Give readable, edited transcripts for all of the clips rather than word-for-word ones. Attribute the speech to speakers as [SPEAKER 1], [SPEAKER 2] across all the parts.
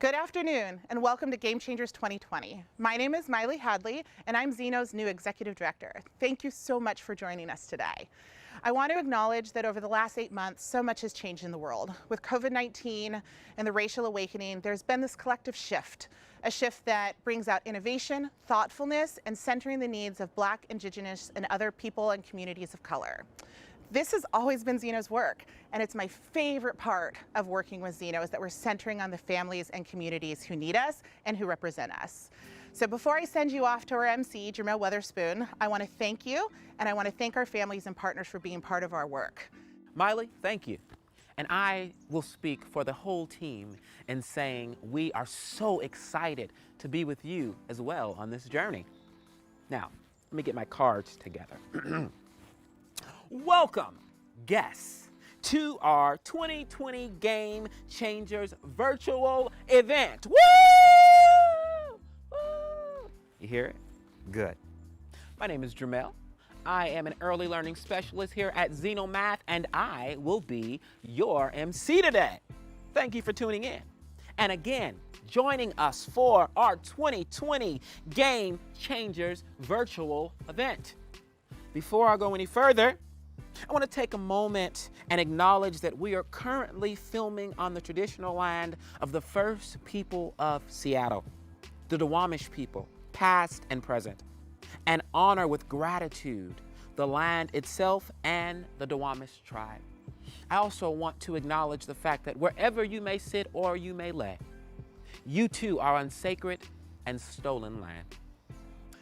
[SPEAKER 1] Good afternoon and welcome to Game Changers 2020. My name is Maile Hadley and I'm Zeno's new Executive Director. Thank you so much for joining us today. I want to acknowledge that over the last 8 months, so much has changed in the world. With COVID-19 and the racial awakening, there's been this collective shift, a shift that brings out innovation, thoughtfulness, and centering the needs of Black, Indigenous, and other people and communities of color. This has always been Zeno's work, and it's my favorite part of working with Zeno is that we're centering on the families and communities who need us and who represent us. So before I send you off to our MC, Jermel Weatherspoon, I want to thank you, and I want to thank our families and partners for being part of our work.
[SPEAKER 2] Maile, thank you. And I will speak for the whole team in saying we are so excited to be with you as well on this journey. Now, let me get my cards together. Welcome, guests, to our 2020 Game Changers virtual event. Woo! Woo! You hear it? Good. My name is Jermel. I am an early learning specialist here at Zeno Math, and I will be your MC today. Thank you for tuning in. And again, joining us for our 2020 Game Changers virtual event. Before I go any further, I want to take a moment and acknowledge that we are currently filming on the traditional land of the first people of Seattle, the Duwamish people, past and present, and honor with gratitude the land itself and the Duwamish tribe. I also want to acknowledge the fact that wherever you may sit or you may lay, you too are on sacred and stolen land.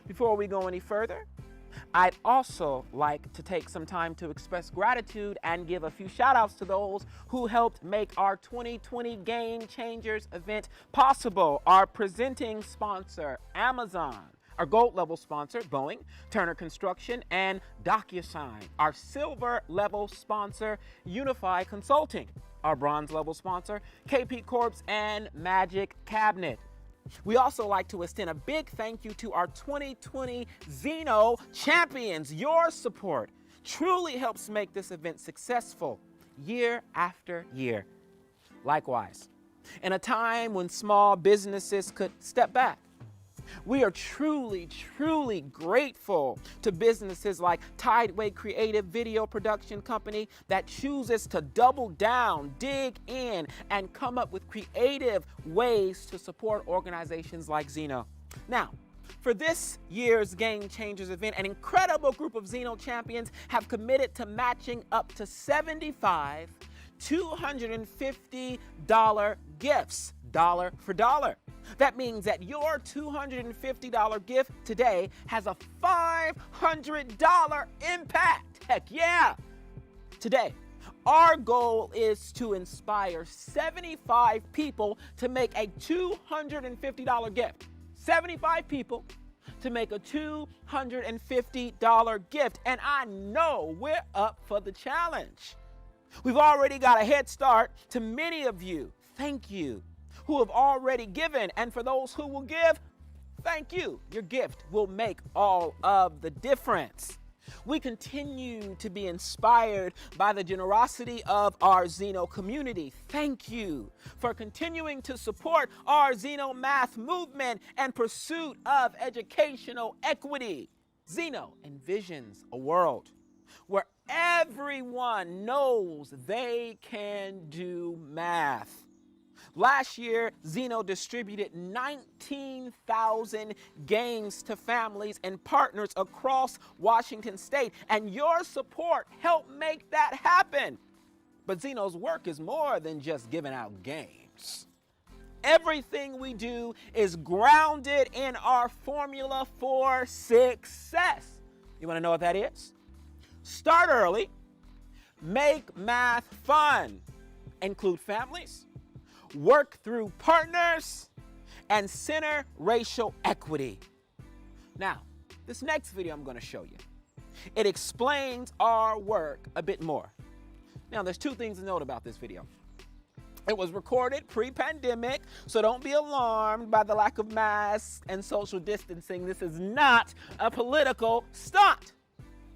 [SPEAKER 2] Before we go any further, I'd also like to take some time to express gratitude and give a few shout outs to those who helped make our 2020 Game Changers event possible. Our presenting sponsor, Amazon. Our gold level sponsor, Boeing, Turner Construction, and DocuSign. Our silver level sponsor, Unify Consulting. Our bronze level sponsor, KP Corps and Magic Cabinet. We also like to extend a big thank you to our 2020 Zeno champions. Your support truly helps make this event successful year after year. Likewise, in a time when small businesses could step back, we are truly grateful to businesses like Tideway Creative Video Production Company that chooses to double down, dig in, and come up with creative ways to support organizations like Zeno. Now, for this year's Game Changers event, an incredible group of Zeno champions have committed to matching up to 75 $250 gifts, dollar for dollar. That means that your $250 gift today has a $500 impact. Heck yeah! Today, our goal is to inspire 75 people to make a $250 gift. 75 people to make a $250 gift. And I know we're up for the challenge. We've already got a head start. To many of you, thank you, who have already given. And for those who will give, thank you. Your gift will make all of the difference. We continue to be inspired by the generosity of our Zeno community. Thank you for continuing to support our Zeno Math movement and pursuit of educational equity. Zeno envisions a world where everyone knows they can do math. Last year, Zeno distributed 19,000 games to families and partners across Washington State, and your support helped make that happen. But Zeno's work is more than just giving out games. Everything we do is grounded in our formula for success. You want to know what that is? Start early, make math fun, include families, work through partners, and center racial equity. Now, this next video I'm going to show you, it explains our work a bit more. Now, there's two things to note about this video. It was recorded pre-pandemic, so don't be alarmed by the lack of masks and social distancing. This is not a political stunt.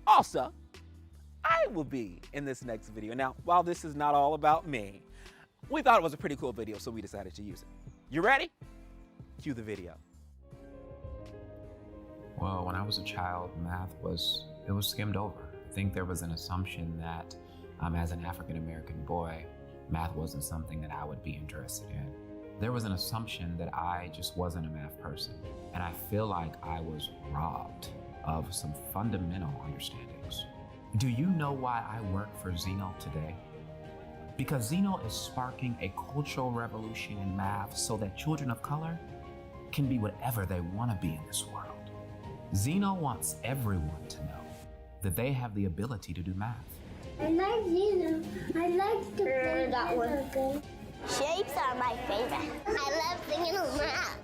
[SPEAKER 2] Also, I will be in this next video. Now, while this is not all about me, we thought it was a pretty cool video, so we decided to use it. You ready? Cue the video.
[SPEAKER 3] Well, when I was a child, math was skimmed over. I think there was an assumption that as an African-American boy, math wasn't something that I would be interested in. There was an assumption that I just wasn't a math person. And I feel like I was robbed of some fundamental understandings. Do you know why I work for Zeno today? Because Zeno is sparking a cultural revolution in math so that children of color can be whatever they want to be in this world. Zeno wants everyone to know that they have the ability to do math.
[SPEAKER 4] I like Zeno. I like to play that one. Shapes are my favorite. I love singing on math.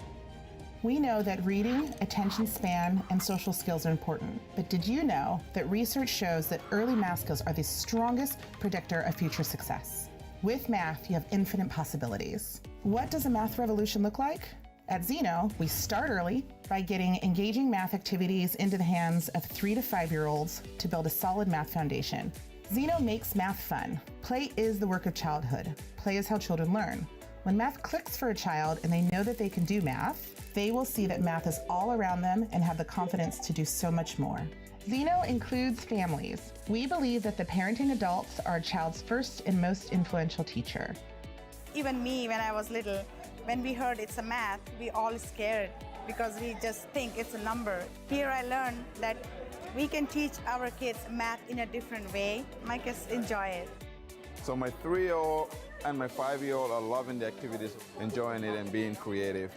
[SPEAKER 1] We know that reading, attention span, and social skills are important. But did you know that research shows that early math skills are the strongest predictor of future success? With math, you have infinite possibilities. What does a math revolution look like? At Zeno, we start early by getting engaging math activities into the hands of 3 to 5-year-olds to build a solid math foundation. Zeno makes math fun. Play is the work of childhood. Play is how children learn. When math clicks for a child and they know that they can do math, they will see that math is all around them and have the confidence to do so much more. Zeno includes families. We believe that the parenting adults are a child's first and most influential teacher.
[SPEAKER 5] Even me, when I was little, when we heard it's a math, we all scared because we just think it's a number. Here I learned that we can teach our kids math in a different way. My kids enjoy it.
[SPEAKER 6] So my 3-year-old and my 5-year-old are loving the activities, enjoying it and being creative.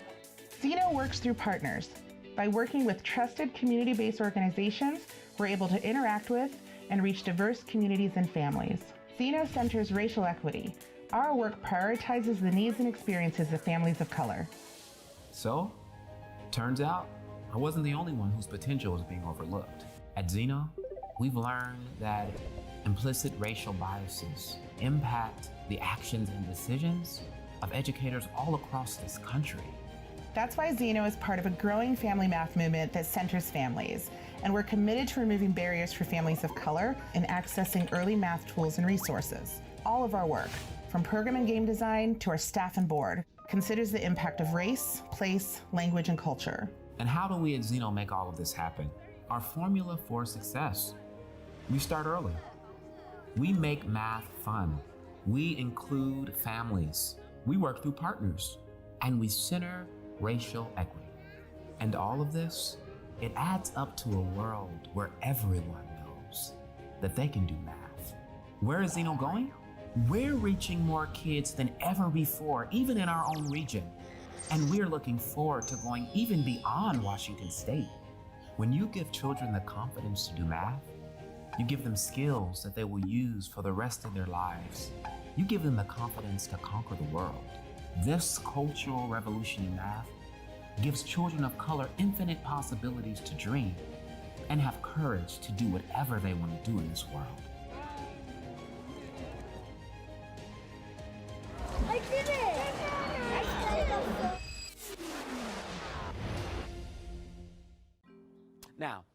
[SPEAKER 1] Zeno works through partners. By working with trusted community-based organizations, we're able to interact with and reach diverse communities and families. Zeno centers racial equity. Our work prioritizes the needs and experiences of families of color.
[SPEAKER 3] So, turns out, I wasn't the only one whose potential was being overlooked. At Zeno, we've learned that implicit racial biases impact the actions and decisions of educators all across this country.
[SPEAKER 1] That's why Zeno is part of a growing family math movement that centers families, and we're committed to removing barriers for families of color and accessing early math tools and resources. All of our work, from program and game design to our staff and board, considers the impact of race, place, language, and culture.
[SPEAKER 3] And how do we at Zeno make all of this happen? Our formula for success. We start early. We make math fun. We include families. We work through partners. And we center racial equity. And all of this, it adds up to a world where everyone knows that they can do math. Where is Zeno going? We're reaching more kids than ever before, even in our own region. And we're looking forward to going even beyond Washington State. When you give children the confidence to do math, you give them skills that they will use for the rest of their lives. You give them the confidence to conquer the world. This cultural revolution in math gives children of color infinite possibilities to dream and have courage to do whatever they want to do in this world.
[SPEAKER 4] I did it!
[SPEAKER 2] Now,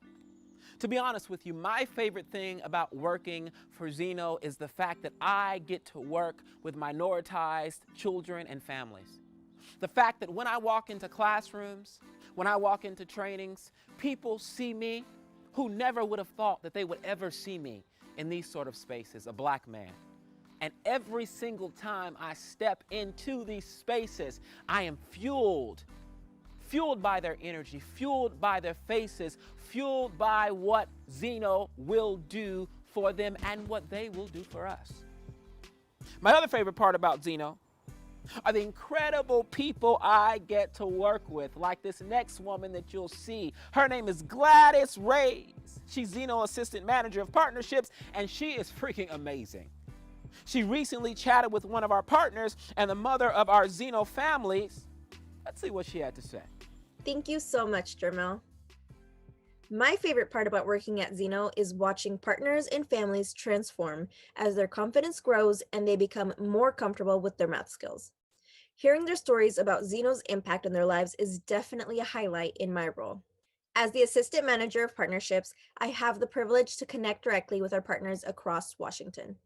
[SPEAKER 2] to be honest with you, my favorite thing about working for Zeno is the fact that I get to work with minoritized children and families. The fact that when I walk into classrooms, when I walk into trainings, people see me who never would have thought that they would ever see me in these sort of spaces, a black man. And every single time I step into these spaces, I am fueled by their energy, fueled by their faces, fueled by what Zeno will do for them and what they will do for us. My other favorite part about Zeno are the incredible people I get to work with, like this next woman that you'll see. Her name is Gladys Reyes. She's Zeno Assistant Manager of Partnerships, and she is freaking amazing. She recently chatted with one of our partners and the mother of our Zeno families. Let's see what she had to say.
[SPEAKER 7] Thank you so much, Jermel. My favorite part about working at Zeno is watching partners and families transform as their confidence grows and they become more comfortable with their math skills. Hearing their stories about Zeno's impact on their lives is definitely a highlight in my role. As the Assistant Manager of Partnerships, I have the privilege to connect directly with our partners across Washington.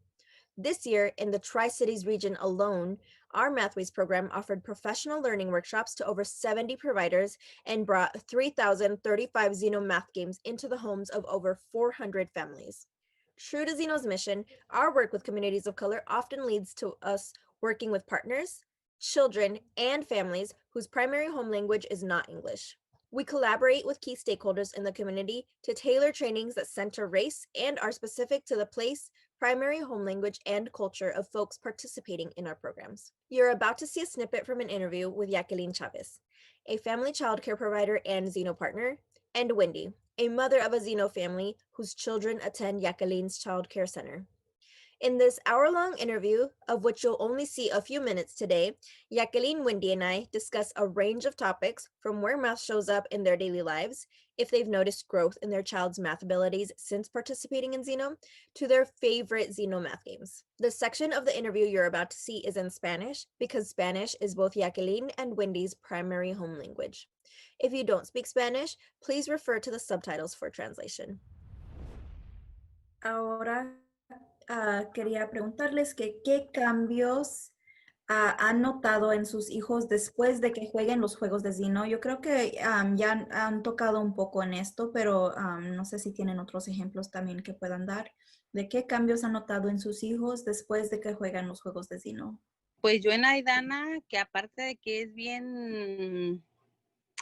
[SPEAKER 7] This year, in the Tri-Cities region alone, our Mathways program offered professional learning workshops to over 70 providers and brought 3,035 Zeno math games into the homes of over 400 families. True to Zeno's mission, our work with communities of color often leads to us working with partners, children, and families whose primary home language is not English. We collaborate with key stakeholders in the community to tailor trainings that center race and are specific to the place, primary home language, and culture of folks participating in our programs. You're about to see a snippet from an interview with Jacqueline Chavez, a family child care provider and Zeno partner, and Wendy, a mother of a Zeno family whose children attend Jacqueline's Child Care Center. In this hour-long interview, of which you'll only see a few minutes today, Jacqueline, Wendy, and I discuss a range of topics from where math shows up in their daily lives, if they've noticed growth in their child's math abilities since participating in Zeno, to their favorite Zeno math games. The section of the interview you're about to see is in Spanish because Spanish is both Jacqueline and Wendy's primary home language. If you don't speak Spanish, please refer to the subtitles for translation. Ahora quería preguntarles que qué cambios han notado en sus hijos después de que jueguen los juegos de Zeno. Yo creo que ya han tocado un poco en esto, pero no sé si tienen otros ejemplos también que puedan dar de qué cambios han notado en sus hijos después de que juegan los juegos de Zeno.
[SPEAKER 8] Pues yo en Aidana, que aparte de que es bien,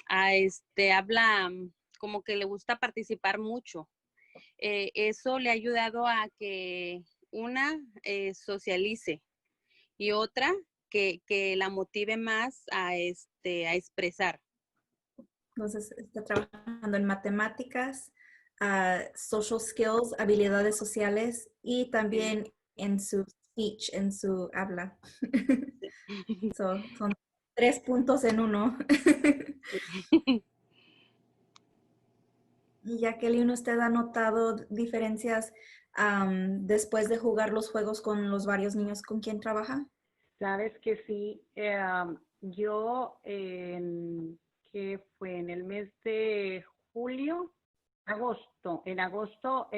[SPEAKER 8] habla como que le gusta participar mucho. Eso le ha ayudado a que una socialice y otra que la motive más a expresar.
[SPEAKER 7] Entonces está trabajando en matemáticas, social skills, habilidades sociales y también en su speech, en su habla. Son 3 puntos en uno. Y Jacqueline, ¿usted ha notado diferencias después de jugar los juegos con los varios niños con quien trabaja?
[SPEAKER 9] Sabes que sí. Yo, que fue en el mes de en agosto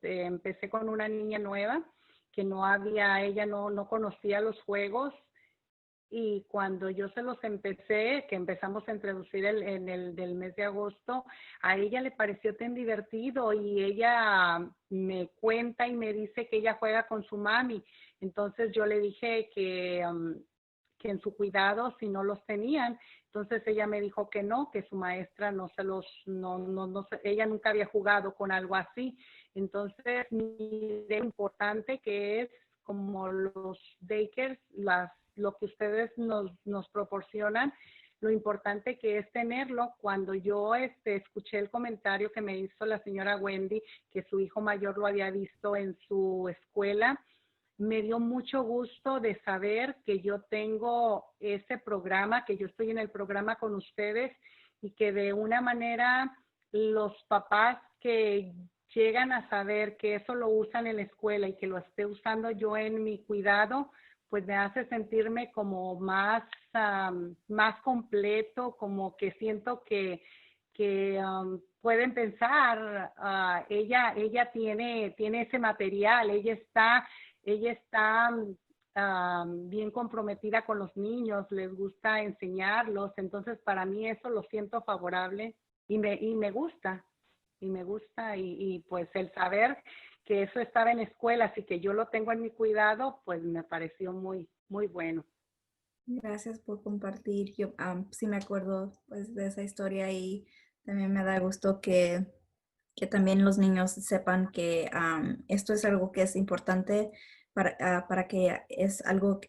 [SPEAKER 9] empecé con una niña nueva que ella no conocía los juegos. Y cuando yo se los que empezamos a introducir en el del mes de agosto, a ella le pareció tan divertido y ella me cuenta y me dice que ella juega con su mami. Entonces yo le dije que en su cuidado si no los tenían. Entonces ella me dijo que no, que su maestra ella nunca había jugado con algo así. Entonces mire lo importante que es como los daycares, lo que ustedes nos proporcionan, lo importante que es tenerlo. Cuando yo escuché el comentario que me hizo la señora Wendy, que su hijo mayor lo había visto en su escuela, me dio mucho gusto de saber que yo tengo ese programa, que yo estoy en el programa con ustedes y que de una manera los papás que llegan a saber que eso lo usan en la escuela y que lo esté usando yo en mi cuidado, pues me hace sentirme como más completo, como que siento que pueden pensar, ella tiene ese material, ella está bien comprometida con los niños, les gusta enseñarlos. Entonces para mí eso lo siento favorable y me gusta. Y pues el saber que eso estaba en escuelas y que yo lo tengo en mi cuidado, pues me pareció muy, muy bueno.
[SPEAKER 7] Gracias por compartir. Yo sí me acuerdo pues de esa historia y también me da gusto que también los niños sepan que esto es algo que es importante para que esto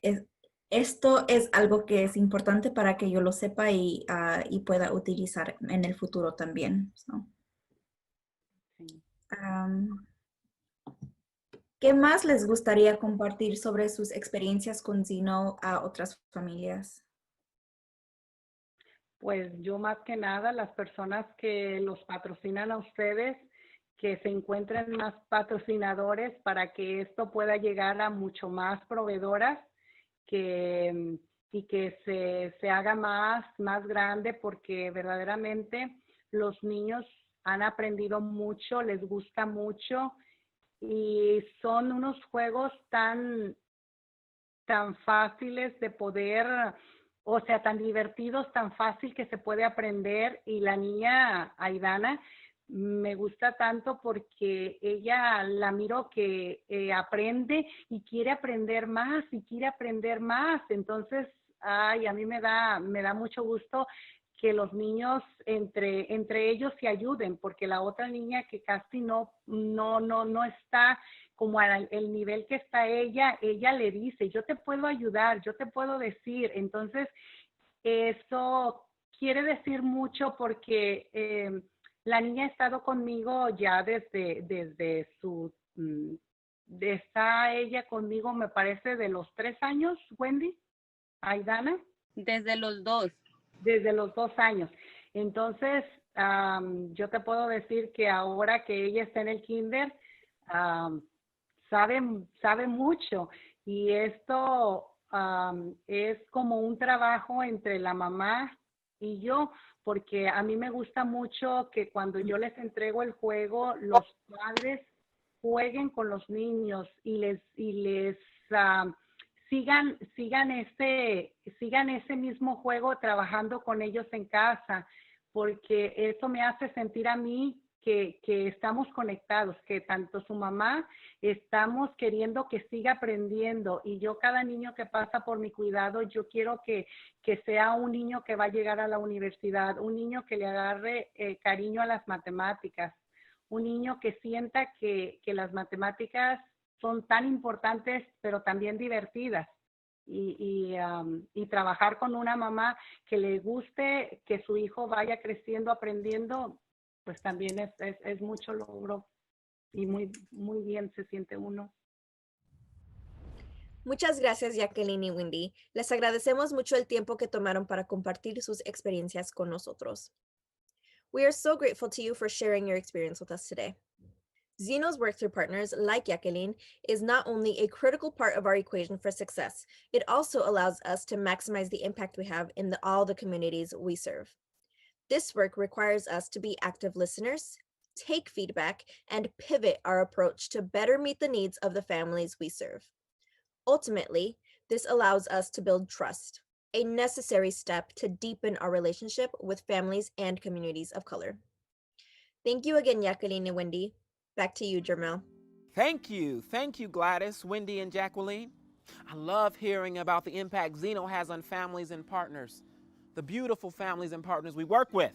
[SPEAKER 7] es algo que es importante para que yo lo sepa y pueda utilizar en el futuro también. So.
[SPEAKER 9] Sí.
[SPEAKER 7] ¿Qué más les gustaría compartir sobre sus experiencias con Zeno a otras familias?
[SPEAKER 9] Pues yo más que nada, las personas que los patrocinan a ustedes, que se encuentren más patrocinadores para que esto pueda llegar a mucho más proveedoras y que se haga más grande, porque verdaderamente los niños han aprendido mucho, les gusta mucho y son unos juegos tan fáciles de poder, o sea, tan divertidos, tan fácil que se puede aprender. Y la niña Aidana me gusta tanto porque ella la miro que aprende y quiere aprender más y quiere aprender más. Entonces, ay, a mí me da mucho gusto que los niños entre ellos se ayuden, porque la otra niña que casi no está como al el nivel que está ella le dice, yo te puedo ayudar, yo te puedo decir. Entonces, eso quiere decir mucho porque la niña ha estado conmigo ya desde su, está ella conmigo, me parece, de los 3 años, Wendy, Aidana.
[SPEAKER 8] Desde los 2.
[SPEAKER 9] Desde los 2 años. Entonces, yo te puedo decir que ahora que ella está en el kinder, sabe mucho. Y esto es como un trabajo entre la mamá y yo, porque a mí me gusta mucho que cuando yo les entrego el juego, los padres jueguen con los niños y les sigan ese mismo juego trabajando con ellos en casa, porque eso me hace sentir a mí que estamos conectados, que tanto su mamá estamos queriendo que siga aprendiendo, y yo cada niño que pasa por mi cuidado, yo quiero que sea un niño que va a llegar a la universidad, un niño que le agarre cariño a las matemáticas, un niño que sienta que las matemáticas son tan importantes, pero también divertidas. Y trabajar con una mamá que le guste que su hijo vaya creciendo, aprendiendo, pues también es mucho logro y muy, muy bien se siente uno.
[SPEAKER 7] Muchas gracias, Jacqueline y Wendy. Les agradecemos mucho el tiempo que tomaron para compartir sus experiencias con nosotros. We are so grateful to you for sharing your experience with us today. Zeno's work through partners, like Jacqueline, is not only a critical part of our equation for success, it also allows us to maximize the impact we have in all the communities we serve. This work requires us to be active listeners, take feedback, and pivot our approach to better meet the needs of the families we serve. Ultimately, this allows us to build trust, a necessary step to deepen our relationship with families and communities of color. Thank you again, Jacqueline and Wendy. Back to you, Jermel.
[SPEAKER 2] Thank you, Gladys, Wendy, and Jacqueline. I love hearing about the impact Zeno has on families and partners, the beautiful families and partners we work with.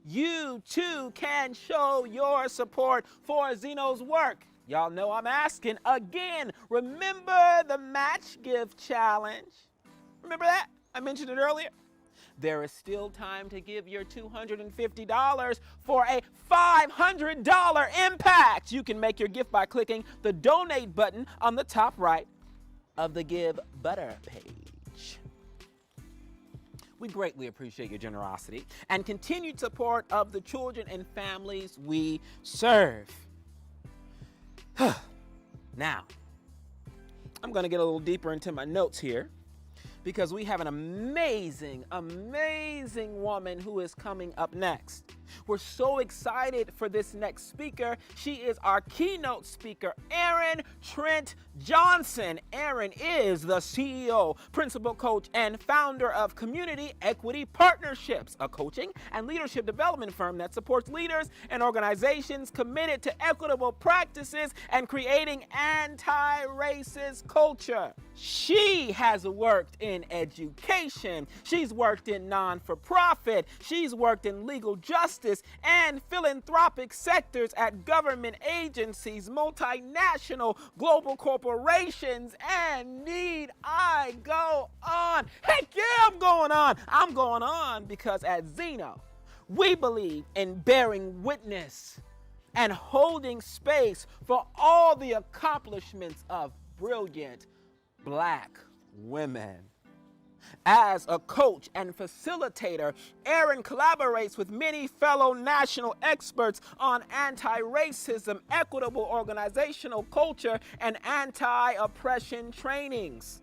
[SPEAKER 2] You too can show your support for Zeno's work. Y'all know I'm asking again. Remember the Match Gift Challenge? Remember that? I mentioned it earlier. There is still time to give your $250 for a $500 impact. You can make your gift by clicking the donate button on the top right of the Give Butter page. We greatly appreciate your generosity and continued support of the children and families we serve. Now, I'm going to get a little deeper into my notes here, because we have an amazing woman who is coming up next. We're so excited for this next speaker. She is our keynote speaker, Erin Trent Johnson. Erin is the CEO, principal coach, and founder of Community Equity Partnerships, a coaching and leadership development firm that supports leaders and organizations committed to equitable practices and creating anti-racist culture. She has worked in education, she's worked in non-for-profit, she's worked in legal justice and philanthropic sectors at government agencies, multinational global corporations, and need I go on? Heck yeah, I'm going on. I'm going on because at Zeno, we believe in bearing witness and holding space for all the accomplishments of brilliant Black women. As a coach and facilitator, Erin collaborates with many fellow national experts on anti-racism, equitable organizational culture, and anti-oppression trainings.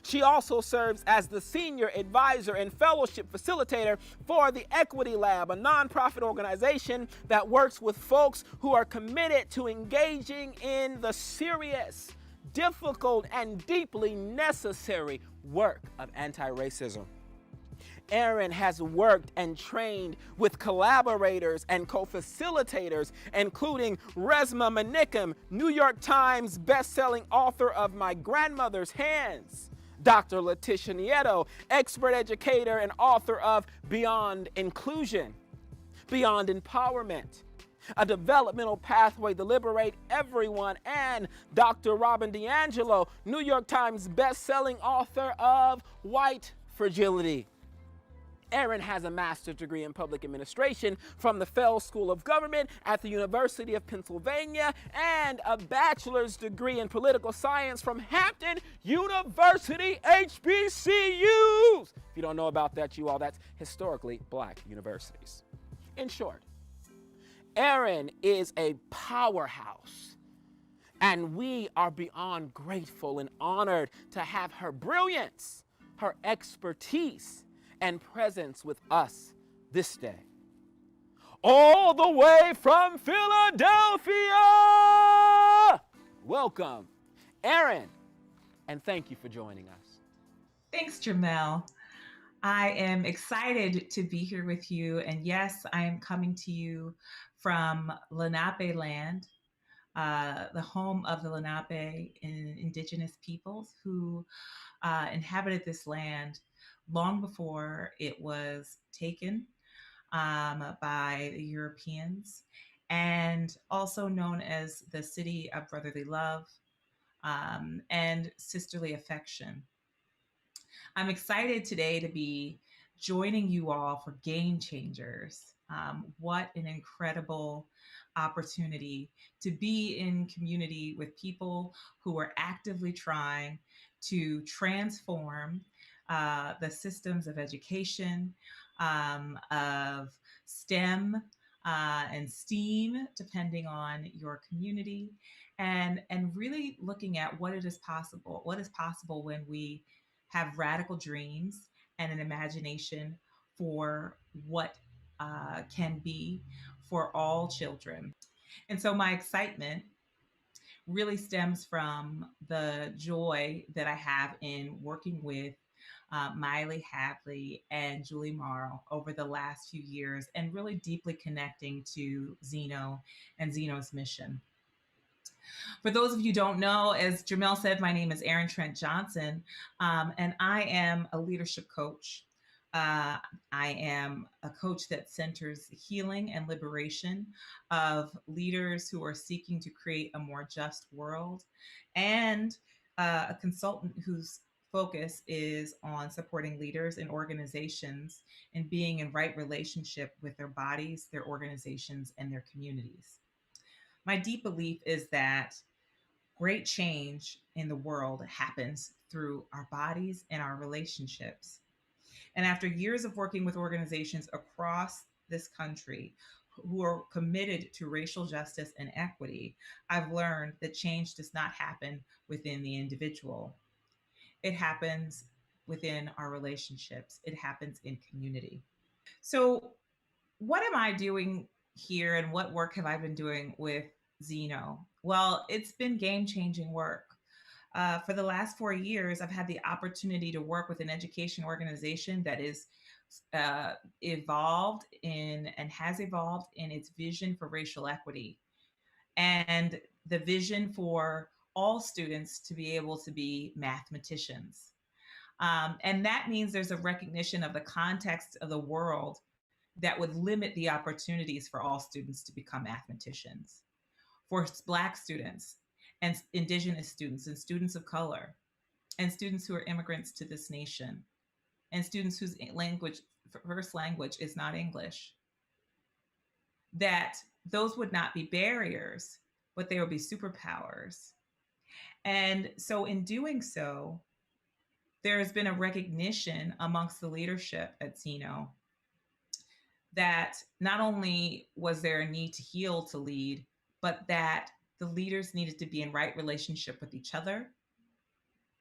[SPEAKER 2] She also serves as the senior advisor and fellowship facilitator for the Equity Lab, a nonprofit organization that works with folks who are committed to engaging in the serious, difficult, and deeply necessary work of anti-racism. Erin has worked and trained with collaborators and co-facilitators, including Resma Manickam, New York Times bestselling author of My Grandmother's Hands, Dr. Letitia Nieto, expert educator and author of Beyond Inclusion, Beyond Empowerment, A Developmental Pathway to Liberate Everyone, and Dr. Robin DiAngelo, New York Times bestselling author of White Fragility. Erin has a master's degree in public administration from the Fell School of Government at the University of Pennsylvania and a bachelor's degree in political science from Hampton University, HBCUs. If you don't know about that, you all, that's historically black universities. In short, Erin is a powerhouse, and we are beyond grateful and honored to have her brilliance, her expertise, and presence with us this day. All the way from Philadelphia, welcome, Erin, and thank you for joining us.
[SPEAKER 10] Thanks, Jamel. I am excited to be here with you, and yes, I am coming to you from Lenape land, the home of the Lenape indigenous peoples who inhabited this land long before it was taken by the Europeans, and also known as the city of brotherly love and sisterly affection. I'm excited today to be joining you all for Game Changers. What an incredible opportunity to be in community with people who are actively trying to transform the systems of education, of STEM and STEAM, depending on your community, and really looking at what is possible when we have radical dreams and an imagination for what can be for all children. And so my excitement really stems from the joy that I have in working with Maile Hadley and Julie Morrow over the last few years, and really deeply connecting to Zeno and Zeno's mission. For those of you who don't know, as Jamel said, my name is Erin Trent Johnson, and I am a leadership coach. I am a coach that centers healing and liberation of leaders who are seeking to create a more just world, and a consultant whose focus is on supporting leaders and organizations and being in right relationship with their bodies, their organizations, and their communities. My deep belief is that great change in the world happens through our bodies and our relationships. And after years of working with organizations across this country who are committed to racial justice and equity, I've learned that change does not happen within the individual. It happens within our relationships. It happens in community. So what am I doing here, and what work have I been doing with Zeno? Well, it's been game-changing work. For the last 4 years, I've had the opportunity to work with an education organization that is evolved in and has evolved in its vision for racial equity, and the vision for all students to be able to be mathematicians. And that means there's a recognition of the context of the world that would limit the opportunities for all students to become mathematicians. For Black students and Indigenous students and students of color and students who are immigrants to this nation and students whose first language is not English, that those would not be barriers, but they would be superpowers. And so in doing so, there has been a recognition amongst the leadership at Zeno that not only was there a need to heal to lead, but that the leaders needed to be in right relationship with each other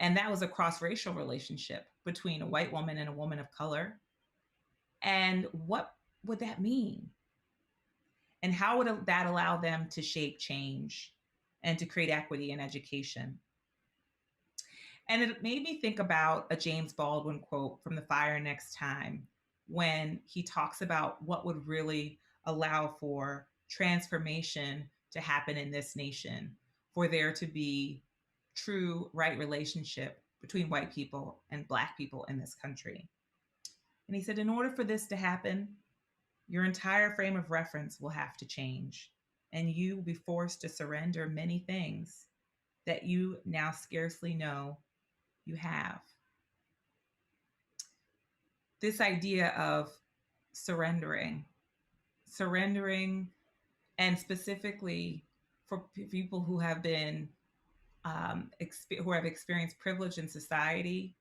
[SPEAKER 10] And that was a cross-racial relationship between a white woman and a woman of color. And what would that mean? And how would that allow them to shape change and to create equity in education? And it made me think about a James Baldwin quote from The Fire Next Time, when he talks about what would really allow for transformation to happen in this nation, for there to be true right relationship between white people and Black people in this country. And he said, in order for this to happen, your entire frame of reference will have to change, and you will be forced to surrender many things that you now scarcely know you have. This idea of surrendering, and specifically for people who have been who have experienced privilege in society,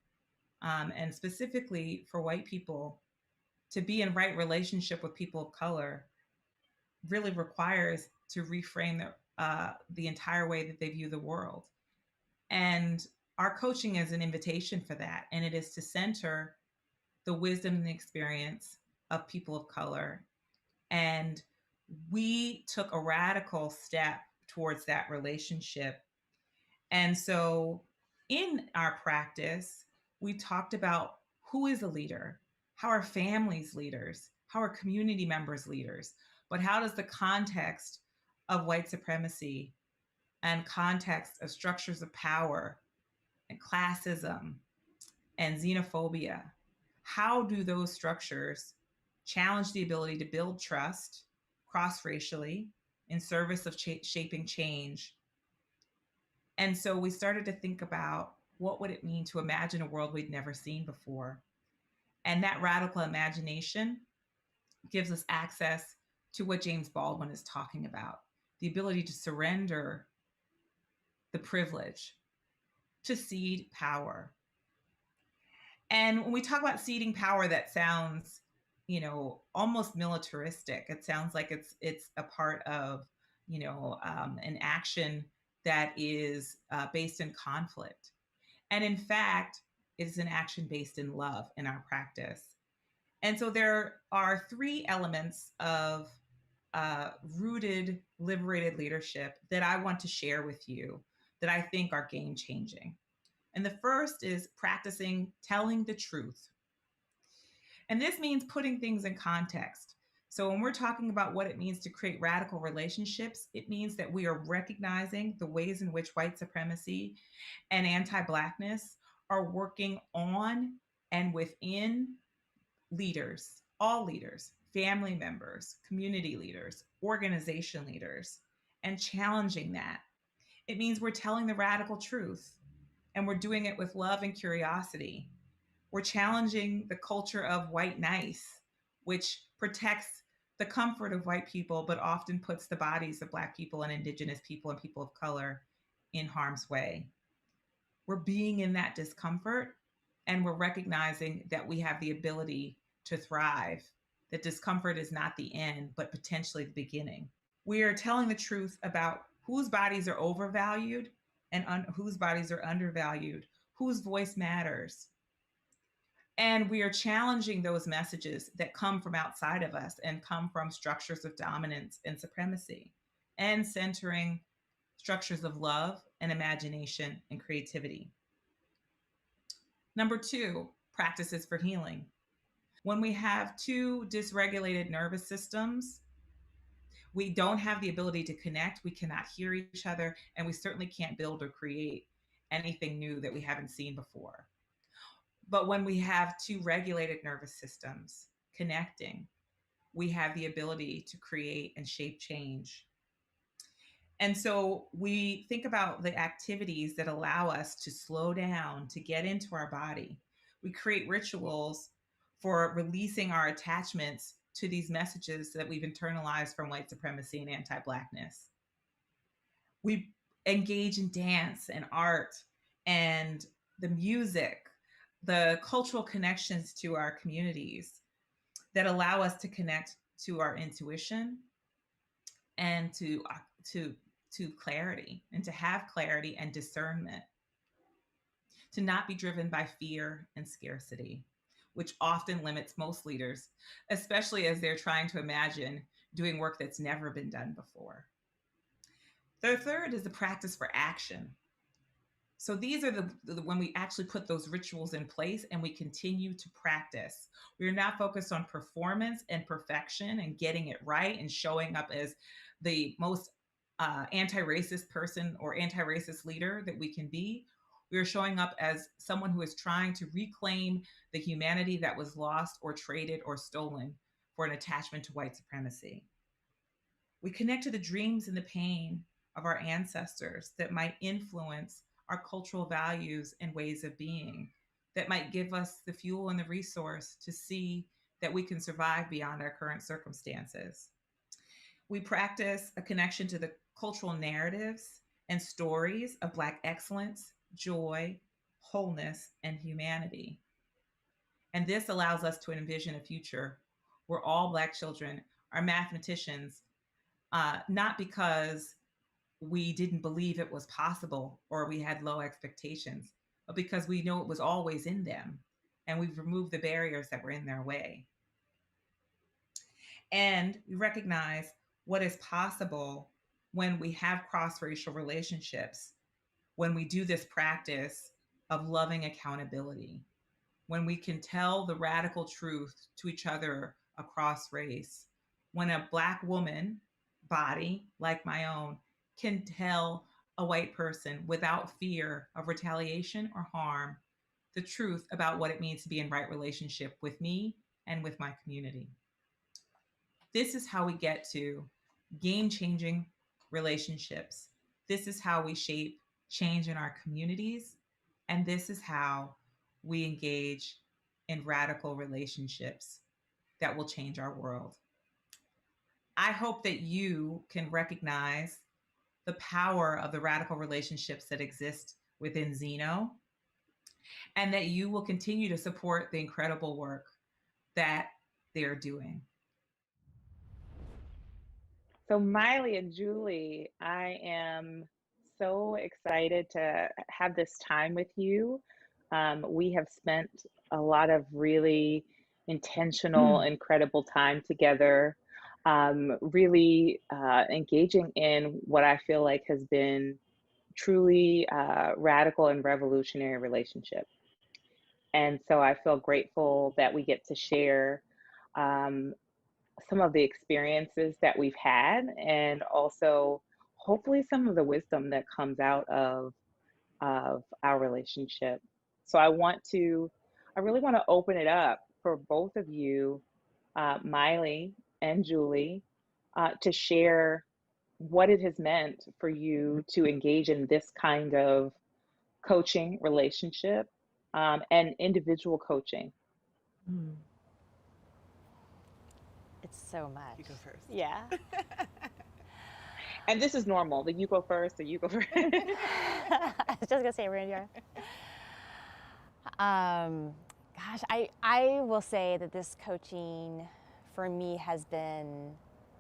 [SPEAKER 10] and specifically for white people to be in right relationship with people of color, really requires to reframe the entire way that they view the world. And our coaching is an invitation for that, and it is to center the wisdom and the experience of people of color. And we took a radical step towards that relationship. And so in our practice, we talked about who is a leader, how are families leaders, how are community members leaders, but how does the context of white supremacy and context of structures of power and classism and xenophobia, how do those structures challenge the ability to build trust cross-racially in service of shaping change? And so we started to think about what would it mean to imagine a world we'd never seen before. And that radical imagination gives us access to what James Baldwin is talking about, the ability to surrender the privilege, to cede power. And when we talk about ceding power, that sounds, almost militaristic. It sounds like it's a part of, an action that is based in conflict. And in fact, it is an action based in love in our practice. And so there are 3 elements of rooted, liberated leadership that I want to share with you that I think are game changing. And the first is practicing telling the truth. And this means putting things in context. So when we're talking about what it means to create radical relationships, it means that we are recognizing the ways in which white supremacy and anti-Blackness are working on and within leaders, all leaders, family members, community leaders, organization leaders, and challenging that. It means we're telling the radical truth, and we're doing it with love and curiosity. We're challenging the culture of white nice, which protects the comfort of white people, but often puts the bodies of Black people and Indigenous people and people of color in harm's way. We're being in that discomfort, and we're recognizing that we have the ability to thrive, that discomfort is not the end, but potentially the beginning. We are telling the truth about whose bodies are overvalued and whose bodies are undervalued, whose voice matters. And we are challenging those messages that come from outside of us and come from structures of dominance and supremacy, and centering structures of love and imagination and creativity. Number 2, practices for healing. When we have 2 dysregulated nervous systems, we don't have the ability to connect, we cannot hear each other, and we certainly can't build or create anything new that we haven't seen before. But when we have 2 regulated nervous systems connecting, we have the ability to create and shape change. And so we think about the activities that allow us to slow down, to get into our body. We create rituals for releasing our attachments to these messages that we've internalized from white supremacy and anti-Blackness. We engage in dance and art and the music, the cultural connections to our communities that allow us to connect to our intuition and to clarity, and to have clarity and discernment. to not be driven by fear and scarcity, which often limits most leaders, especially as they're trying to imagine doing work that's never been done before. The third is the practice for action. So these are the when we actually put those rituals in place and we continue to practice. We're not focused on performance and perfection and getting it right and showing up as the most anti-racist person or anti-racist leader that we can be. We are showing up as someone who is trying to reclaim the humanity that was lost or traded or stolen for an attachment to white supremacy. We connect to the dreams and the pain of our ancestors that might influence our cultural values and ways of being, that might give us the fuel and the resource to see that we can survive beyond our current circumstances. We practice a connection to the cultural narratives and stories of Black excellence, joy, wholeness, and humanity. And this allows us to envision a future where all Black children are mathematicians, not because we didn't believe it was possible or we had low expectations, but because we know it was always in them and we've removed the barriers that were in their way. And we recognize what is possible when we have cross-racial relationships, when we do this practice of loving accountability, when we can tell the radical truth to each other across race, when a Black woman body like my own can tell a white person without fear of retaliation or harm the truth about what it means to be in right relationship with me and with my community. This is how we get to game-changing relationships. This is how we shape change in our communities. And this is how we engage in radical relationships that will change our world. I hope that you can recognize the power of the radical relationships that exist within Zeno, and that you will continue to support the incredible work that they're doing.
[SPEAKER 11] So Miley and Julie, I am so excited to have this time with you. We have spent a lot of really intentional, incredible time together, really engaging in what I feel like has been truly radical and revolutionary relationship. And so I feel grateful that we get to share some of the experiences that we've had, and also hopefully some of the wisdom that comes out of our relationship. So I really want to open it up for both of you, Miley and Julie, to share what it has meant for you to engage in this kind of coaching relationship and individual coaching.
[SPEAKER 12] It's so much.
[SPEAKER 1] You go first.
[SPEAKER 12] Yeah.
[SPEAKER 11] And this is normal, that you go first or you go first.
[SPEAKER 12] I was just gonna say, Randy. Gosh, I will say that this coaching for me has been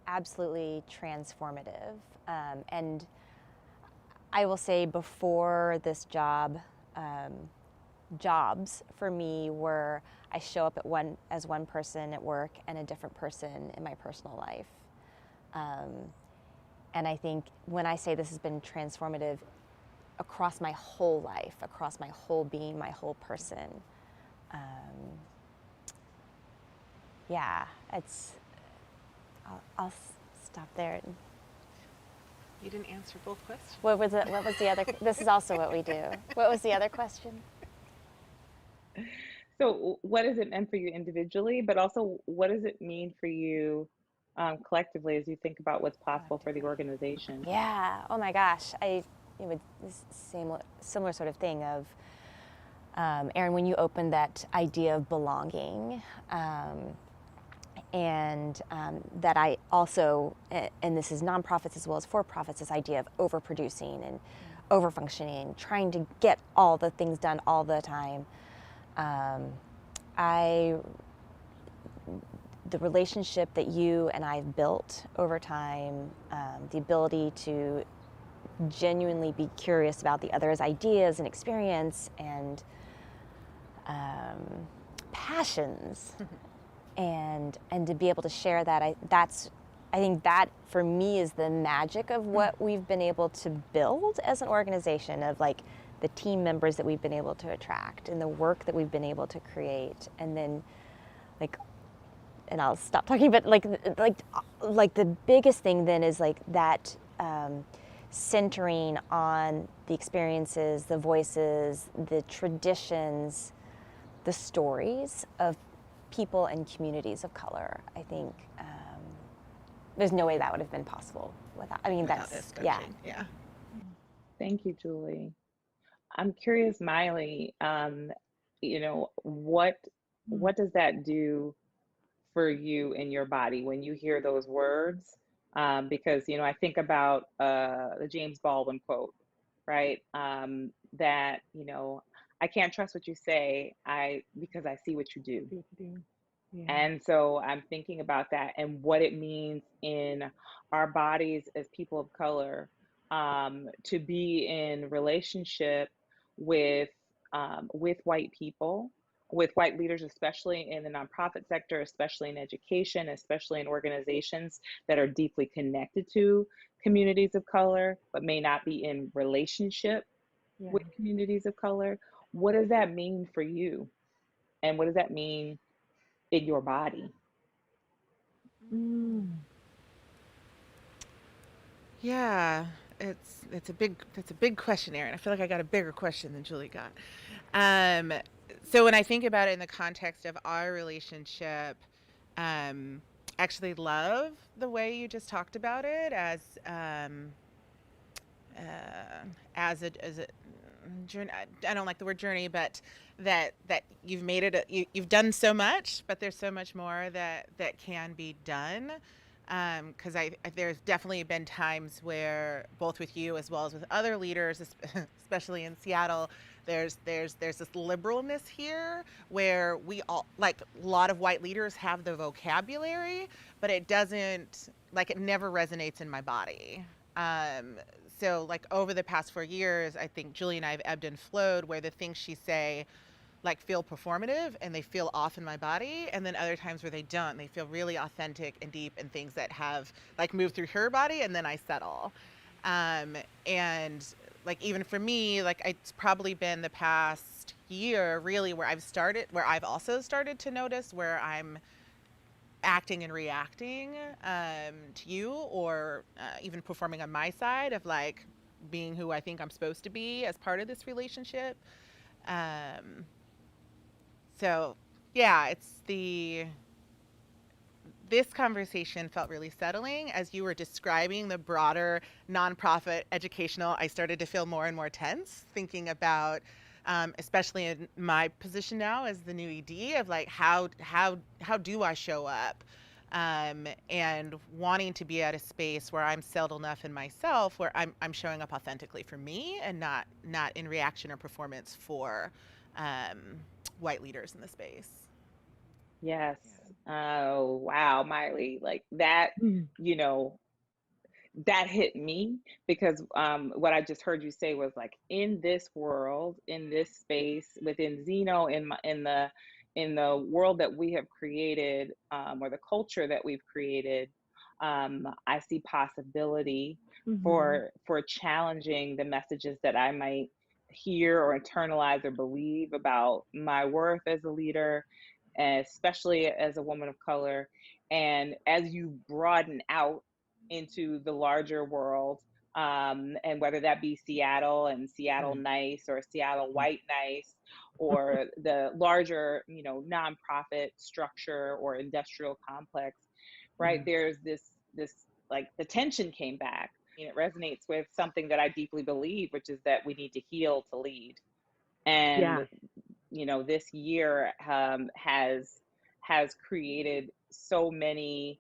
[SPEAKER 12] absolutely transformative. And I will say before this job, jobs for me were I show up as one person at work and a different person in my personal life. And I think when I say this has been transformative across my whole life, across my whole being, my whole person, yeah, I'll stop there.
[SPEAKER 1] You didn't answer both questions.
[SPEAKER 12] What was the other? This is also what we do. What was the other question?
[SPEAKER 11] So what has it meant for you individually, but also what does it mean for you collectively as you think about what's possible for the organization?
[SPEAKER 12] Yeah. Oh my gosh. This similar sort of thing of, Erin, when you opened that idea of belonging, and that I also, and this is nonprofits as well as for-profits, this idea of overproducing and overfunctioning, trying to get all the things done all the time. The relationship that you and I have built over time, the ability to genuinely be curious about the other's ideas and experience and passions, and to be able to share that, I think that for me is the magic of what we've been able to build as an organization, of like the team members that we've been able to attract and the work that we've been able to create. And then like, and I'll stop talking, but like the biggest thing then is like that centering on the experiences, the voices, the traditions, the stories of people and communities of color. I think there's no way that would have been possible without, I mean,
[SPEAKER 1] Without
[SPEAKER 12] that's,
[SPEAKER 1] this coaching. Yeah.
[SPEAKER 11] Thank you, Julie. I'm curious, Maile, you know, what does that do for you in your body when you hear those words? Because, you know, I think about the James Baldwin quote, right? That, you know, I can't trust what you say, because I see what you do.
[SPEAKER 9] Yeah.
[SPEAKER 11] And so I'm thinking about that and what it means in our bodies as people of color, to be in relationship with white people, with white leaders, especially in the nonprofit sector, especially in education, especially in organizations that are deeply connected to communities of color, but may not be in relationship
[SPEAKER 9] Yeah.
[SPEAKER 11] with communities of color. What does that mean for you? And what does that mean in your body?
[SPEAKER 1] Yeah, it's a big question, Erin. I feel like I got a bigger question than Julie got. Um, so when I think about it in the context of our relationship, actually love the way you just talked about it as a journey. I don't like the word journey, but that you've made it. You've done so much, but there's so much more that can be done. Because there's definitely been times where both with you as well as with other leaders, especially in Seattle, there's this liberalness here where we all, like a lot of white leaders, have the vocabulary, but it doesn't, like, it never resonates in my body. So like over the past 4 years, I think Julie and I have ebbed and flowed where the things she say like feel performative and they feel off in my body, and then other times where they don't, they feel really authentic and deep and things that have like moved through her body, and then I settle. And like even for me, like it's probably been the past year really where I've also started to notice where I'm acting and reacting to you, or even performing on my side of like being who I think I'm supposed to be as part of this relationship. So yeah, this conversation felt really settling. As you were describing the broader nonprofit educational, I started to feel more and more tense, thinking about, especially in my position now as the new ED, of like how do I show up, and wanting to be at a space where I'm settled enough in myself, where I'm showing up authentically for me and not in reaction or performance for white leaders in the space.
[SPEAKER 11] Yes. Oh, wow, Maile, like that, you know, that hit me because what I just heard you say was like, in this world, in this space, within Zeno, in the world that we have created, or the culture that we've created, I see possibility for challenging the messages that I might hear or internalize or believe about my worth as a leader, especially as a woman of color. And as you broaden out into the larger world, and whether that be Seattle and Seattle nice, or Seattle white nice, or the larger, you know, nonprofit structure or industrial complex, right? There's this like the tension came back, and it resonates with something that I deeply believe, which is that we need to heal to lead. And you know, this year has created so many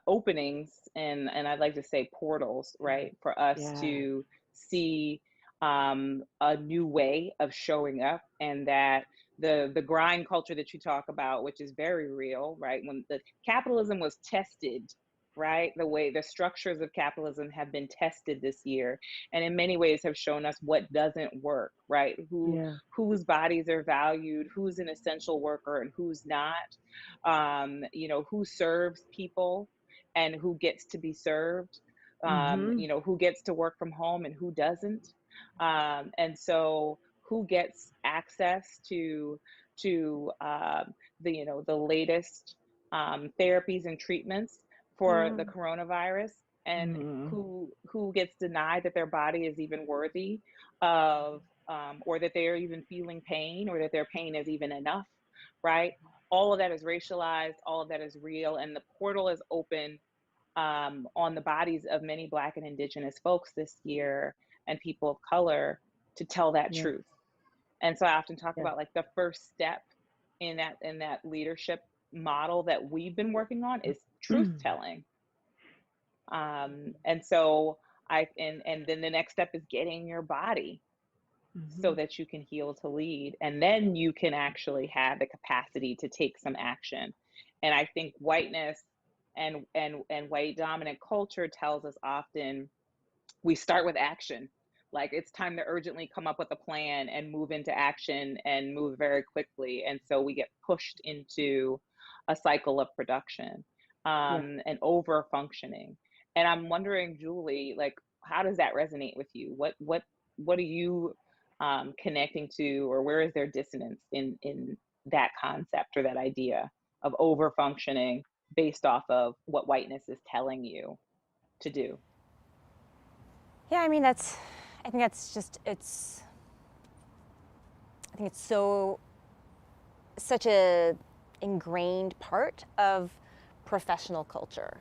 [SPEAKER 11] openings, and I'd like to say portals, right, for us to see a new way of showing up, and that the grind culture that you talk about, which is very real, right? When the capitalism was tested, right? The way the structures of capitalism have been tested this year, and in many ways have shown us what doesn't work, right? Whose bodies are valued, who's an essential worker and who's not, who serves people and who gets to be served, who gets to work from home and who doesn't. And so who gets access to the latest therapies and treatments for the coronavirus, and who gets denied that their body is even worthy of, or that they're even feeling pain, or that their pain is even enough, right? All of that is racialized, all of that is real, and the portal is open on the bodies of many Black and Indigenous folks this year, and people of color, to tell that truth. And so I often talk about like the first step in that leadership model that we've been working on is truth telling. And so and then the next step is getting your body so that you can heal to lead, and then you can actually have the capacity to take some action. And I think whiteness and white dominant culture tells us often we start with action. Like it's time to urgently come up with a plan and move into action and move very quickly. And so we get pushed into a cycle of production and over functioning. And I'm wondering, Julie, like, how does that resonate with you? What are you connecting to, or where is there dissonance in that concept or that idea of over functioning based off of what whiteness is telling you to do?
[SPEAKER 12] Yeah, I mean, I think it's such a ingrained part of professional culture.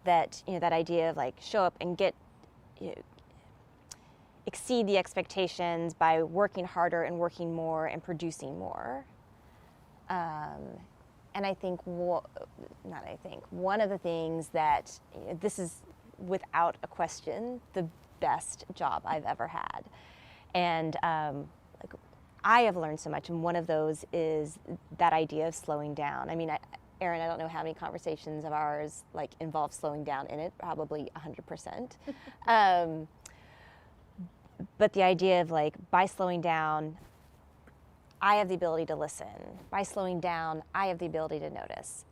[SPEAKER 12] That idea of like show up and exceed the expectations by working harder and working more and producing more. And I think, one of the things that, this is without a question the best job I've ever had. And I have learned so much, and one of those is that idea of slowing down. I mean, Erin, I don't know how many conversations of ours like involve slowing down in it, probably 100%. But the idea of like, by slowing down, I have the ability to listen. By slowing down, I have the ability to notice.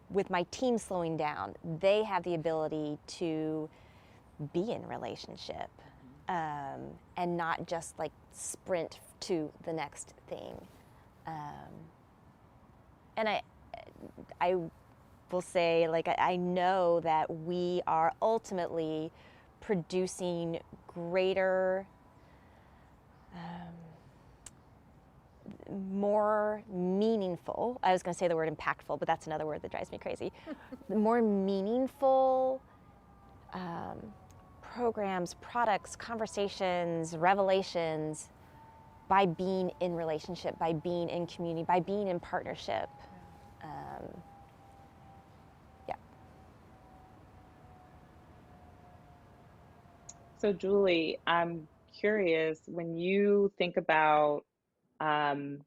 [SPEAKER 12] With my team slowing down, they have the ability to be in relationship and not just like sprint to the next thing. And I will say, like, I know that we are ultimately producing greater, more meaningful, I was going to say the word impactful, but that's another word that drives me crazy, more meaningful programs, products, conversations, revelations by being in relationship, by being in community, by being in partnership.
[SPEAKER 11] So Julie, I'm curious, when you think about the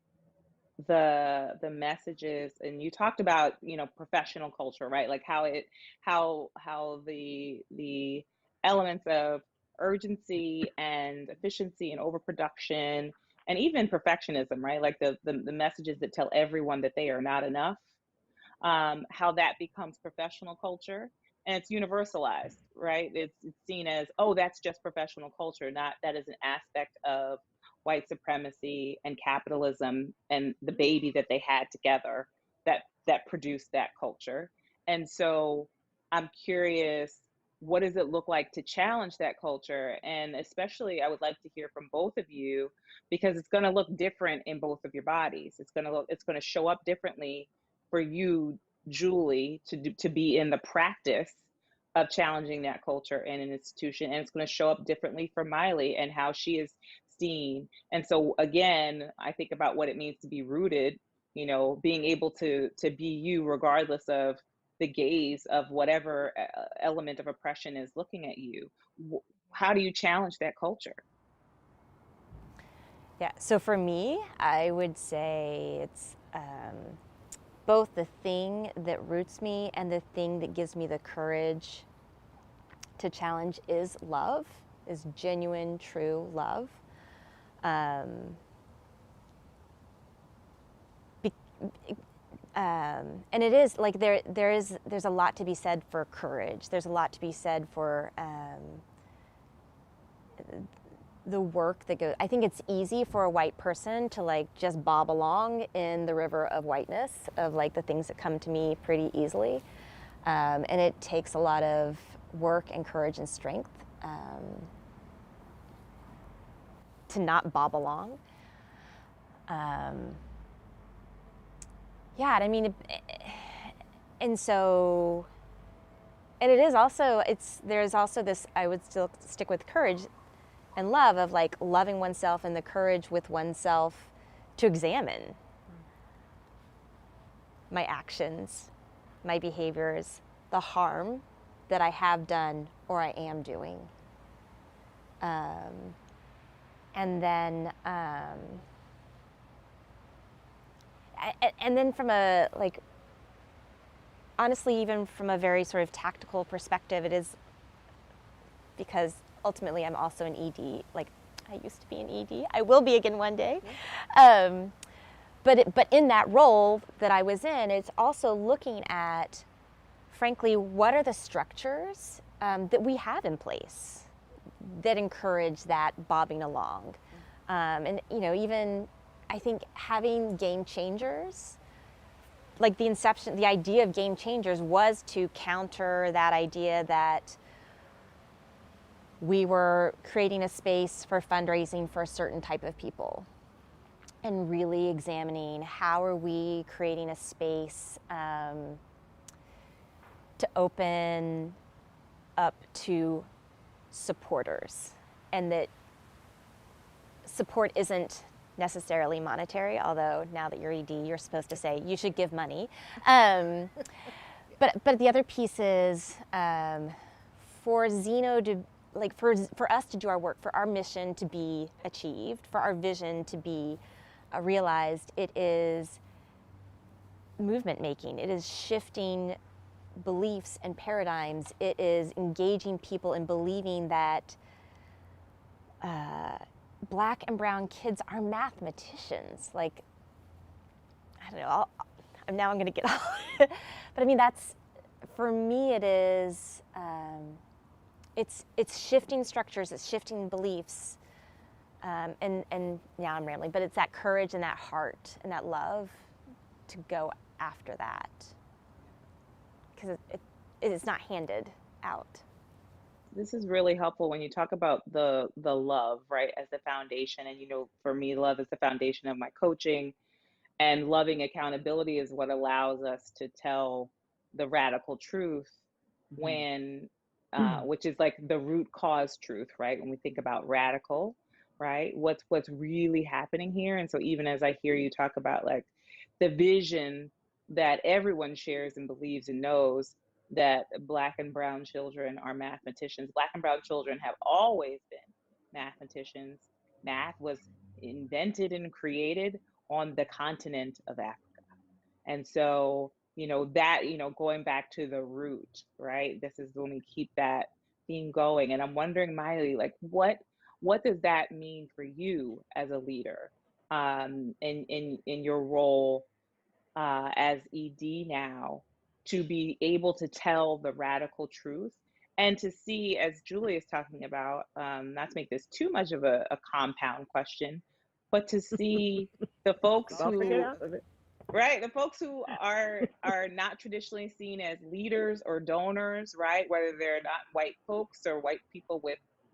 [SPEAKER 11] messages, and you talked about professional culture, right? Like how the elements of urgency and efficiency and overproduction and even perfectionism, right? Like the messages that tell everyone that they are not enough, how that becomes professional culture. And it's universalized, right? It's seen as, oh, that's just professional culture, not that is an aspect of white supremacy and capitalism and the baby that they had together that produced that culture. And so I'm curious, what does it look like to challenge that culture? And especially, I would like to hear from both of you, because it's going to look different in both of your bodies. It's going to show up differently for you, Julie, to be in the practice of challenging that culture in an institution, and it's going to show up differently for Maile and how she is seen. And so again, I think about what it means to be rooted, being able to be you regardless of the gaze of whatever element of oppression is looking at you. How do you challenge that culture?
[SPEAKER 12] Yeah, so for me, I would say both the thing that roots me and the thing that gives me the courage to challenge is love, is genuine, true love. And it is like there's a lot to be said for courage. There's a lot to be said for the work that goes. I think it's easy for a white person to like just bob along in the river of whiteness, of like the things that come to me pretty easily, and it takes a lot of work and courage and strength to not bob along. Yeah, I mean, and so, and it is also, there's also this, I would still stick with courage and love, of like loving oneself and the courage with oneself to examine my actions, my behaviors, the harm that I have done or I am doing. And then, and then from a, like, honestly, even from a very sort of tactical perspective, it is because ultimately I'm also an ED. Like, I used to be an ED. I will be again one day. But in that role that I was in, it's also looking at, frankly, what are the structures that we have in place that encourage that bobbing along. And, you know, even I think having game changers, like the inception, the idea of game changers was to counter that idea that we were creating a space for fundraising for a certain type of people, and really examining how are we creating a space to open up to supporters, and that support isn't necessarily monetary, although now that you're ED, you're supposed to say you should give money. But the other piece is for Zeno to, like, for us to do our work, for our mission to be achieved, for our vision to be realized, it is movement making. It is shifting beliefs and paradigms. It is engaging people in believing that Black and brown kids are mathematicians. Like, I don't know, now I'm gonna get all, but I mean, that's, for me, it is, it's shifting structures, it's shifting beliefs, and now I'm rambling, but it's that courage and that heart and that love to go after that, because it is not handed out.
[SPEAKER 11] This is really helpful when you talk about the love, right, as the foundation. And, you know, for me, love is the foundation of my coaching, and loving accountability is what allows us to tell the radical truth when, which is like the root cause truth, right? When we think about radical, right? What's really happening here. And so even as I hear you talk about like the vision that everyone shares and believes and knows, that Black and brown children are mathematicians. Black and brown children have always been mathematicians. Math was invented and created on the continent of Africa. And so, you know, that, you know, going back to the root, right? This is when we keep that theme going. And I'm wondering, Maile, like, what does that mean for you as a leader in your role as ED now, to be able to tell the radical truth and to see, as Julie is talking about, not to make this too much of a compound question, but to see the folks who, right, the folks who are not traditionally seen as leaders or donors, right, whether they're not white folks or white people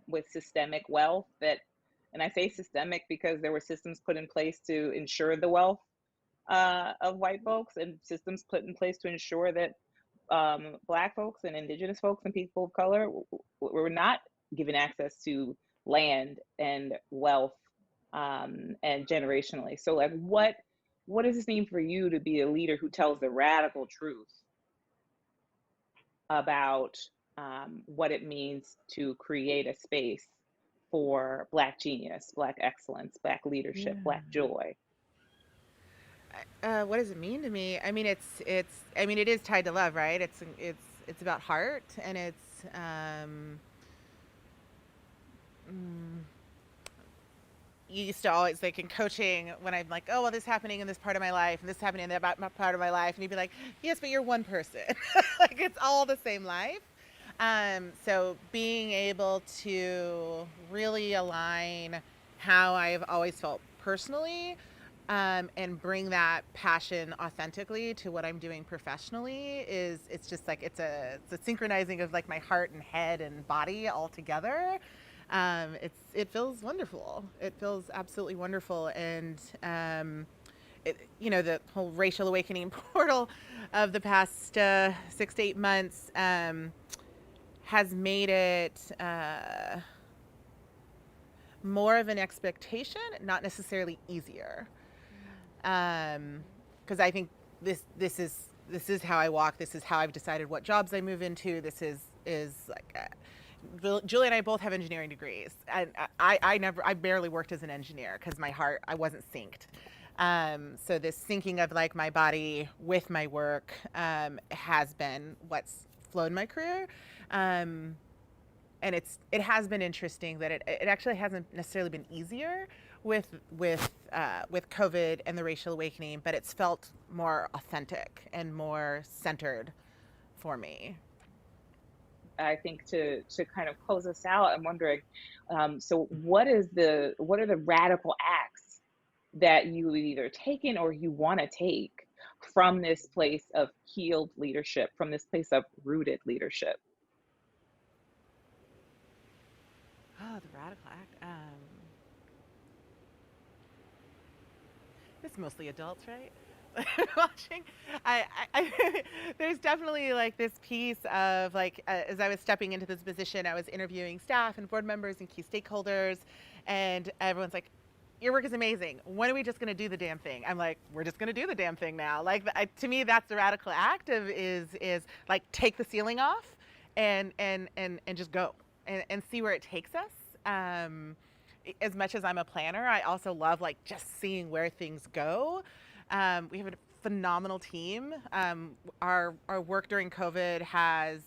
[SPEAKER 11] with systemic wealth, that, and I say systemic because there were systems put in place to ensure the wealth of white folks, and systems put in place to ensure that Black folks and Indigenous folks and people of color were not given access to land and wealth, and generationally. So like, what does this mean for you to be a leader who tells the radical truth about what it means to create a space for Black genius, Black excellence, Black leadership, Black joy?
[SPEAKER 1] What does it mean to me? I mean, it is tied to love, right? It's about heart, and it's, mm, you used to always, like in coaching, when I'm like, oh, well, this happening in this part of my life, and this happening in that part of my life, and you'd be like, yes, but you're one person. Like, it's all the same life. So being able to really align how I've always felt personally, and bring that passion authentically to what I'm doing professionally it's just like, it's a synchronizing of like my heart and head and body all together. It feels wonderful. It feels absolutely wonderful. And, the whole racial awakening portal of the past 6 to 8 months has made it more of an expectation, not necessarily easier. Because I think this is how I walk. This is how I've decided what jobs I move into. This is like. Julie and I both have engineering degrees, and I barely worked as an engineer because my heart, I wasn't synced. So this syncing of like my body with my work has been what's flowed my career. And it has been interesting that it actually hasn't necessarily been easier with COVID and the racial awakening, but it's felt more authentic and more centered for me.
[SPEAKER 11] I think to kind of close us out, I'm wondering, so what are the radical acts that you either taken or you want to take from this place of healed leadership, from this place of rooted leadership?
[SPEAKER 1] Oh, the radical act. It's mostly adults, right? Watching, I there's definitely like this piece of like, as I was stepping into this position, I was interviewing staff and board members and key stakeholders, and everyone's like, your work is amazing. When are we just going to do the damn thing? I'm like, we're just going to do the damn thing now. Like, to me, that's the radical act of is like, take the ceiling off and just go and see where it takes us. As much as I'm a planner, I also love like just seeing where things go. We have a phenomenal team. Our work during COVID has,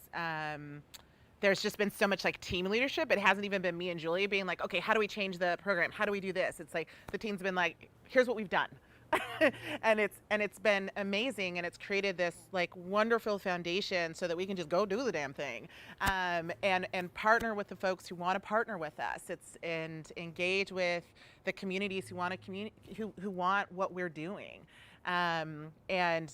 [SPEAKER 1] there's just been so much like team leadership. It hasn't even been me and Julie being like, okay, how do we change the program? How do we do this? It's like the team's been like, here's what we've done. and it's been amazing, and it's created this like wonderful foundation so that we can just go do the damn thing, and partner with the folks who want to partner with us. And engage with the communities who want who want what we're doing, and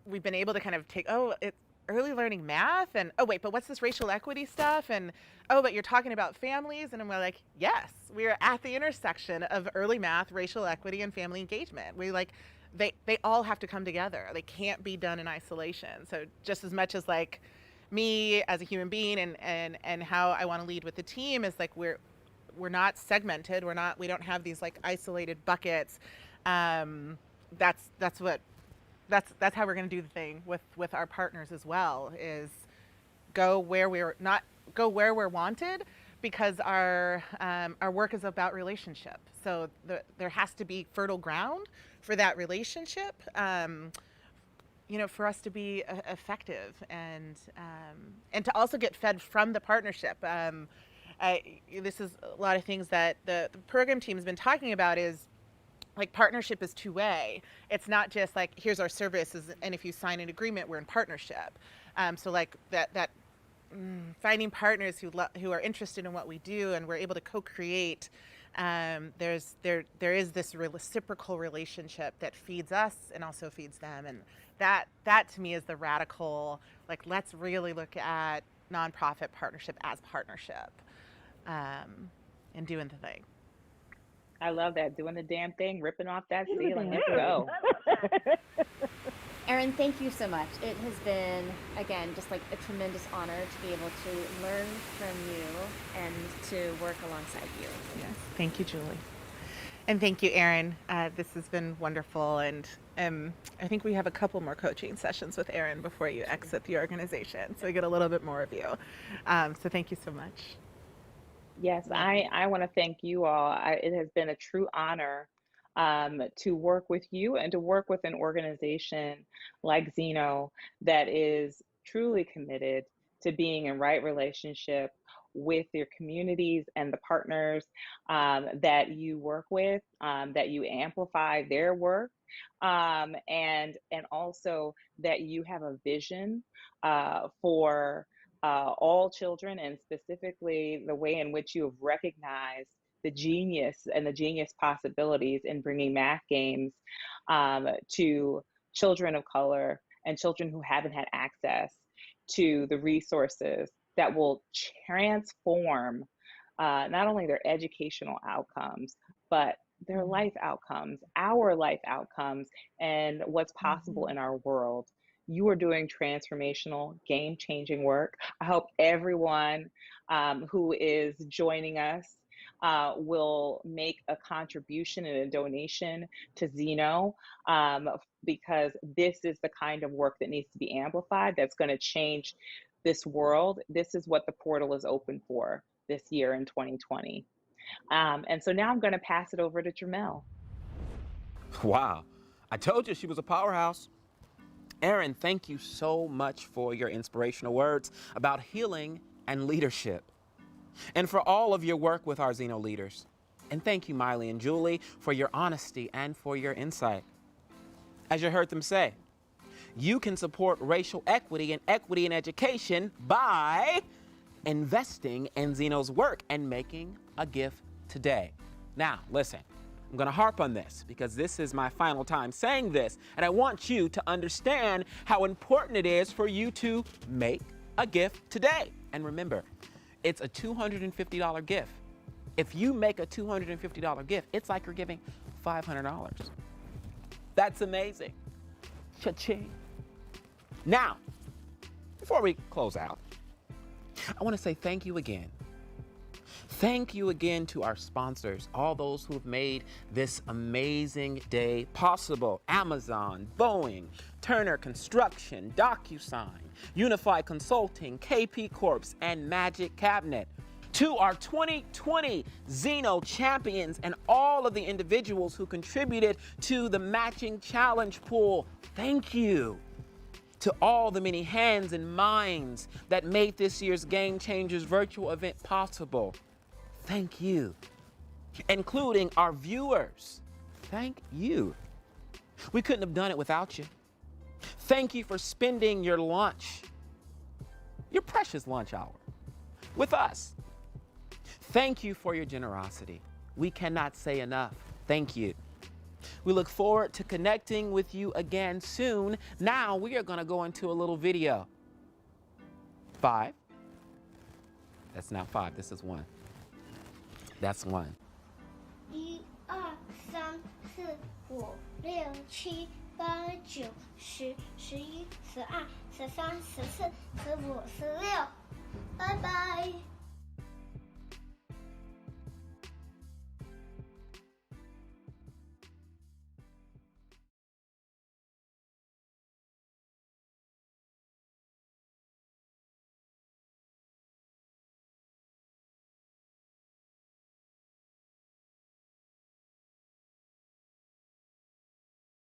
[SPEAKER 1] we've been able to kind of take it's early learning math, and oh wait, but what's this racial equity stuff, and oh, but you're talking about families, and we're like, yes, we're at the intersection of early math, racial equity, and family engagement. We like, they all have to come together. They can't be done in isolation. So just as much as like me as a human being and how I want to lead with the team is like, we're not segmented. We don't have these like isolated buckets. That's how we're going to do the thing with our partners as well, is go where we're wanted, because our work is about relationship. So there has to be fertile ground for that relationship, for us to be effective, and to also get fed from the partnership. This is a lot of things that the program team has been talking about, is like partnership is two-way. It's not just like, here's our services, and if you sign an agreement, we're in partnership. So like that finding partners who are interested in what we do, and we're able to co-create. There is this reciprocal relationship that feeds us and also feeds them, and that to me is the radical, like, let's really look at nonprofit partnership as partnership, and doing the thing.
[SPEAKER 11] I love that. Doing the damn thing, ripping off that ceiling. Let's go.
[SPEAKER 12] Erin, thank you so much. It has been, again, just like a tremendous honor to be able to learn from you and to work alongside you.
[SPEAKER 1] Yes, thank you, Julie. And thank you, Erin. This has been wonderful, and I think we have a couple more coaching sessions with Erin before you exit the organization, so we get a little bit more of you. So thank you so much.
[SPEAKER 11] Yes, I want to thank you all. It has been a true honor to work with you and to work with an organization like Zeno that is truly committed to being in right relationship with your communities and the partners that you work with, that you amplify their work, and also that you have a vision for all children, and specifically the way in which you have recognized the genius and the genius possibilities in bringing math games to children of color and children who haven't had access to the resources that will transform not only their educational outcomes, but their life outcomes, our life outcomes, and what's possible in our world. You are doing transformational, game-changing work. I hope everyone who is joining us will make a contribution and a donation to Zeno, because this is the kind of work that needs to be amplified, that's going to change this world. This is what the portal is open for this year in 2020. And so now I'm going to pass it over to Jamel.
[SPEAKER 2] Wow, I told you she was a powerhouse. Erin, thank you so much for your inspirational words about healing and leadership, and for all of your work with our Zeno leaders. And thank you, Maile and Julie, for your honesty and for your insight. As you heard them say, you can support racial equity and equity in education by investing in Zeno's work and making a gift today. Now, listen, I'm going to harp on this because this is my final time saying this, and I want you to understand how important it is for you to make a gift today. And remember, it's a $250 gift. If you make a $250 gift, it's like you're giving $500. That's amazing. Cha-ching. Now, before we close out, I want to say thank you again. Thank you again to our sponsors, all those who have made this amazing day possible. Amazon, Boeing, Turner Construction, DocuSign, Unified Consulting, KP Corps, and Magic Cabinet. To our 2020 Zeno champions and all of the individuals who contributed to the matching challenge pool, thank you. To all the many hands and minds that made this year's Game Changers virtual event possible, thank you. Including our viewers, thank you. We couldn't have done it without you. Thank you for spending your lunch, your precious lunch hour, with us. Thank you for your generosity. We cannot say enough. Thank you. We look forward to connecting with you again soon. Now we are going to go into a little video. 5. That's not 5. This is 1. That's 1.
[SPEAKER 4] 1、2、3、4、5、6、7、8、9、10、11、12、13、14、15、16。拜拜。